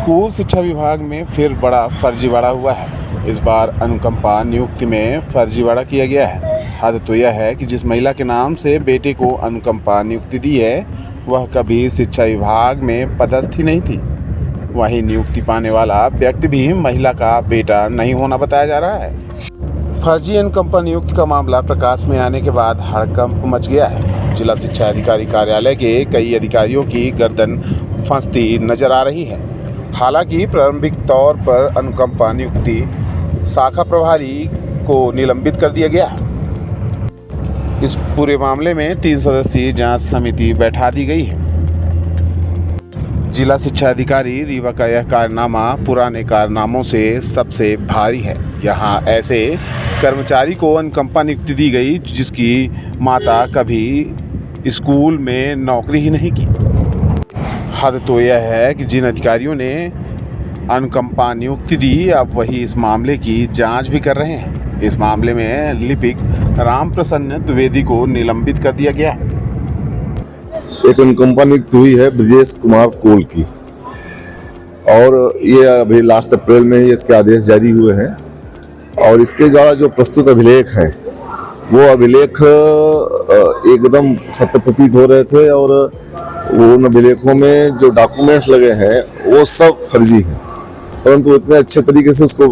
School शिक्षा विभाग में फिर बड़ा फर्जीवाड़ा हुआ है। इस बार अनुकंपा नियुक्ति में फर्जीवाड़ा किया गया है। हद तो यह है कि जिस महिला के नाम से बेटे को अनुकंपा नियुक्ति दी है वह कभी शिक्षा विभाग में पदस्थ ही नहीं थी। वहीं नियुक्ति पाने वाला व्यक्ति भी महिला का बेटा नहीं होना बताया जा रहा है। फर्जी अनुकंपा नियुक्ति का मामला प्रकाश में आने के बाद हड़कंप मच गया है। जिला शिक्षा अधिकारी कार्यालय के कई अधिकारियों की गर्दन फंसती नजर आ रही है। हालांकि प्रारंभिक तौर पर अनुकंपा नियुक्ति शाखा प्रभारी को निलंबित कर दिया गया। इस पूरे मामले में 3 सदस्यीय जांच समिति बैठा दी गई है। जिला शिक्षा अधिकारी रीवा का यह कारनामा पुराने कारनामों से सबसे भारी है। यहाँ ऐसे कर्मचारी को अनुकंपा नियुक्ति दी गई जिसकी माता कभी स्कूल में नौकरी ही नहीं की। हद तो यह है कि जिन अधिकारियों ने अनुकंपा नियुक्ति दी अब वही इस मामले की जांच भी कर रहे हैं। इस मामले में लिपिक राम प्रसन्न द्विवेदी को निलंबित कर दिया गया। एक अनुकंपा नियुक्ति हुई है ब्रजेश कुमार कोल की और ये अभी लास्ट अप्रैल में ही इसके आदेश जारी हुए हैं और इसके द्वारा जो प्रस्तुत अभिलेख हैं वो अभिलेख एकदम सत्य प्रतीत हो रहे थे और उन अभिलेखों में जो डॉक्यूमेंट्स लगे हैं वो सब फर्जी हैं, परंतु इतने अच्छे तरीके से उसको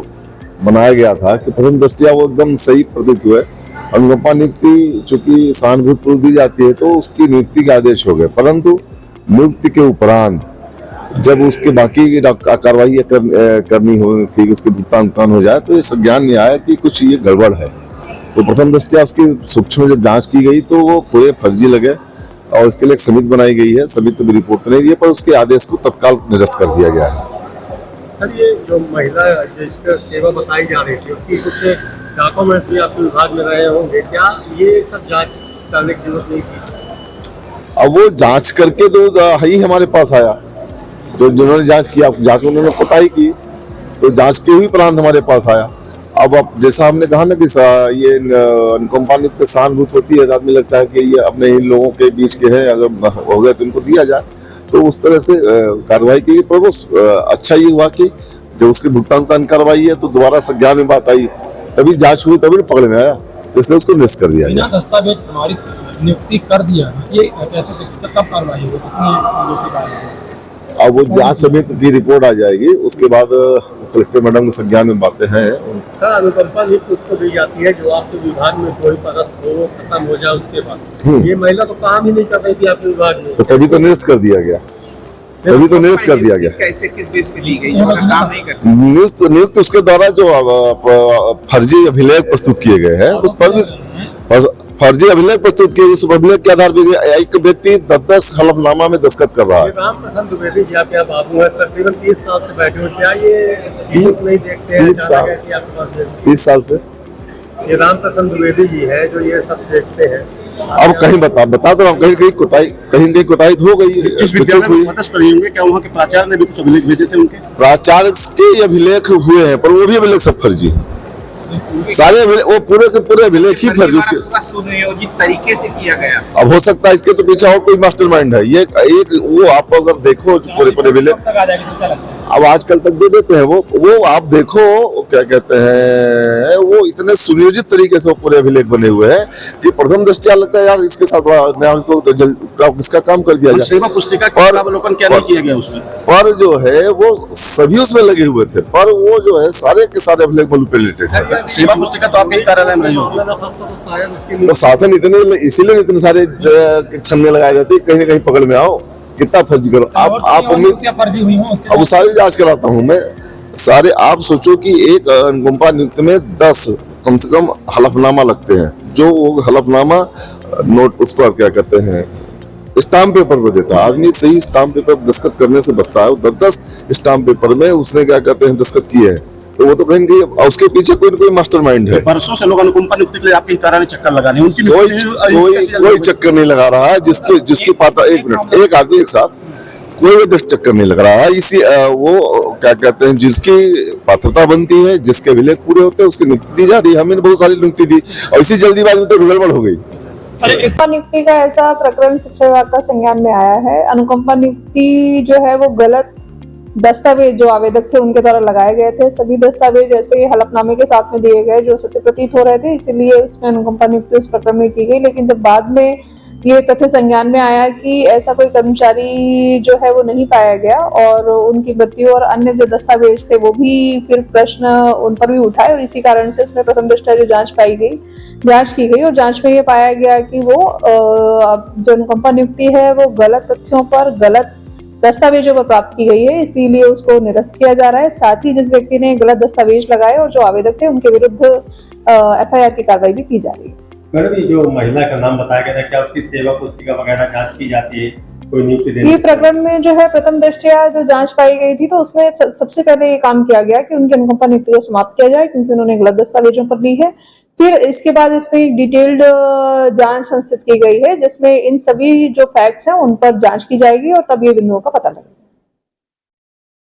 बनाया गया था कि प्रथम दृष्टया वो एकदम सही प्रतीत हुए। अनुकंपा नियुक्ति चूंकि सहानुभूतिपूर्वक दी जाती है तो उसकी नियुक्ति के आदेश हो गए, परंतु नियुक्ति के उपरांत जब उसके बाकी कार्रवाई करनी होनी थी, उसके भुगतान हो जाए तो ये संज्ञान में आया कि कुछ ये गड़बड़ है। तो प्रथम दृष्टया उसकी सूक्ष्म जब जांच की गई तो वो पूरे फर्जी लगे और इसके लिए एक समिति बनाई गई है। समिति में रिपोर्ट नहीं दी है पर उसके आदेश को तत्काल निरस्त कर दिया गया है। सर, ये जो महिला जिसकी सेवा बताई जा रही थी उसकी कुछ डॉक्यूमेंट्स भी आपके विभाग में रहे होंगे, क्या ये सब जांच करने की जरूरत नहीं थी? अब वो जांच करके तो ही हमारे पास आया, जो जिन्होंने जांच किया जांच उन्होंने पता ही की, तो जांच के ही उपरांत हमारे पास आया। अब जैसा हमने कहा ना कि ये अनुकंपा नियुक्ति सहानुभूति होती है, आदमी लगता है कि ये अपने इन लोगों के बीच के हैं, अगर हो गए तो इनको दिया जाए, तो उस तरह से कार्रवाई की। पर वो अच्छा ये हुआ कि जब उसके भुगतान कार्रवाई है तो दोबारा संज्ञान में बात आई, तभी जांच हुई, तभी पकड़ में आया, इसलिए उसको निरस्त कर दिया गया। दस्तावेज हमारी नियुक्ति कर दिया, ये कैसे कब कार्रवाई होगी? अब वो जांच समिति की रिपोर्ट आ जाएगी, उसके बाद कलेक्टर मैडम के संज्ञान में बातें हैं। सर, अनुकंपा नियुक्ति उसको दी जाती है जो आपके विभाग में कोई पदस्थ हो, खत्म हो जाए उसके बाद। ये महिला तो काम ही नहीं कर रही थी आपके विभाग में, तो तभी तो निरस्त कर दिया गया, तभी तो निरस्त कर दिया गया। कैसे, किस बेस पे ली गई? काम नहीं करती। नियुक्त उसके द्वारा जो फर्जी अभिलेख प्रस्तुत किए गए हैं उस पर भी फर्जी अभिलेख प्रस्तुत किए, उस अभिलेख के आधार पर एक व्यक्ति 10 हलफनामा में दस्तखत कर रहा है। राम प्रसन्न द्विवेदी जी आपके बाबू है, तकरीबन 30 साल से बैठे हुए, क्या ये नहीं देखते हैं? 30 साल से ये राम प्रसन्न द्विवेदी जी है जो ये सब देखते हैं। अब कहीं बता दो, कहीं कोताही हो गई, क्या वहाँ के प्राचार्य ने भी कुछ अभिलेख भेजे थे? उनके प्राचार्य के अभिलेख हुए हैं पर वो भी अभिलेख सब फर्जी, सारे वो पूरे के पूरे अभिलेख ही फर्जी, उसके सुनियोजित तरीके से किया गया। अब हो सकता है इसके तो पीछे और कोई मास्टरमाइंड है। ये एक वो आप अगर देखो पूरे अभिलेख अब आजकल तक दे देते हैं, वो आप देखो क्या कहते हैं, वो इतने सुनियोजित तरीके से वो पूरे अभिलेख बने हुए हैं कि प्रथम दृष्टया लगता है यार इसके साथ इसका काम कर दिया जाए। सेवा पुस्तिका का अवलोकन क्या नहीं किया गया उसमें? पर जो है वो सभी उसमें लगे हुए थे, पर वो जो है सारे के सारे अभिलेख मैनिपुलेटेड है। सेवा पुस्तिका तो आपके कार्यालय में रही होगी, तो शासन इसीलिए इतने सारे छन्ने लगाए जाते कहीं न कहीं पकड़ में आओ, कितना फर्जी करो। आप उम्मीद अब वो सारी जांच कराता हूँ मैं सारे। आप सोचो कि एक अनुकंपा नियुक्ति में 10 कम से कम हलफनामा लगते हैं, जो वो हलफनामा नोट उस पर क्या कहते हैं स्टाम्प पेपर पे देता है। आदमी सही स्टाम्प पेपर दस्तखत करने से बचता है, 10 स्टाम्प पेपर में उसने क्या कहते हैं दस्तखत किए हैं, तो वो तो कहेंगे उसके पीछे कोई न कोई मास्टरमाइंड है। परसों से लोग अनुकंपा नियुक्ति के लिए आपके कार्यालय चक्कर लगा रहे हैं, उनकी कोई चक्कर नहीं लगा रहा है। जिसकी पाता एक आदमी एक साथ कोई चक्कर नहीं लग रहा है। इसी वो क्या कहते हैं जिसकी पात्रता बनती है, जिसके अभिलेख पूरे होते हैं उसकी नियुक्ति दी जा रही है। हमने बहुत सारी नियुक्ति दी और इसी जल्दीबाजी में तो गड़बड़ हो गई। अनुकंपा नियुक्ति का ऐसा प्रकरण शिक्षा विभाग का संज्ञान में आया है। अनुकंपा नियुक्ति जो है वो गलत दस्तावेज जो आवेदक थे उनके द्वारा लगाए गए थे, सभी दस्तावेज ऐसे हलफनामे के साथ में दिए गए जो सत्य प्रतीत हो रहे थे, इसीलिए उसमें अनुकंपा नियुक्ति उस प्रकरण में की गई। लेकिन जब बाद में ये तथ्य संज्ञान में आया कि ऐसा कोई कर्मचारी जो है वो नहीं पाया गया और उनकी मृत्यु और अन्य जो दस्तावेज थे वो भी फिर प्रश्न उन पर भी उठाए, और इसी कारण से इसमें प्रथम दृष्टया जो जांच की गई और जांच में ये पाया गया कि वो जो अनुकंपा नियुक्ति है वो गलत तथ्यों पर, गलत दस्तावेजों पर प्राप्त की गई है, इसीलिए उसको निरस्त किया जा रहा है। साथ ही जिस व्यक्ति ने गलत दस्तावेज लगाए और जो आवेदक थे उनके विरुद्ध FIR की कार्रवाई भी की जा रही है। मैडम, ये जो महिला का नाम बताया गया था, क्या उसकी सेवा पुस्तिका वगैरह जांच की जाती है कोई नियुक्ति देने ये प्रकरण में जो है प्रथम दृष्टया जो जांच पाई गई थी तो उसमें सबसे पहले ये काम किया गया कि उनकी अनुकंपा नियुक्ति को समाप्त किया जाए क्योंकि उन्होंने गलत दस्तावेजों पर ली है। फिर इसके बाद इसमें एक डिटेल्ड जांच संस्थित की गई है जिसमें इन सभी जो फैक्ट्स हैं उन पर जांच की जाएगी और तब ये बिंदुओं का पता लगेगा।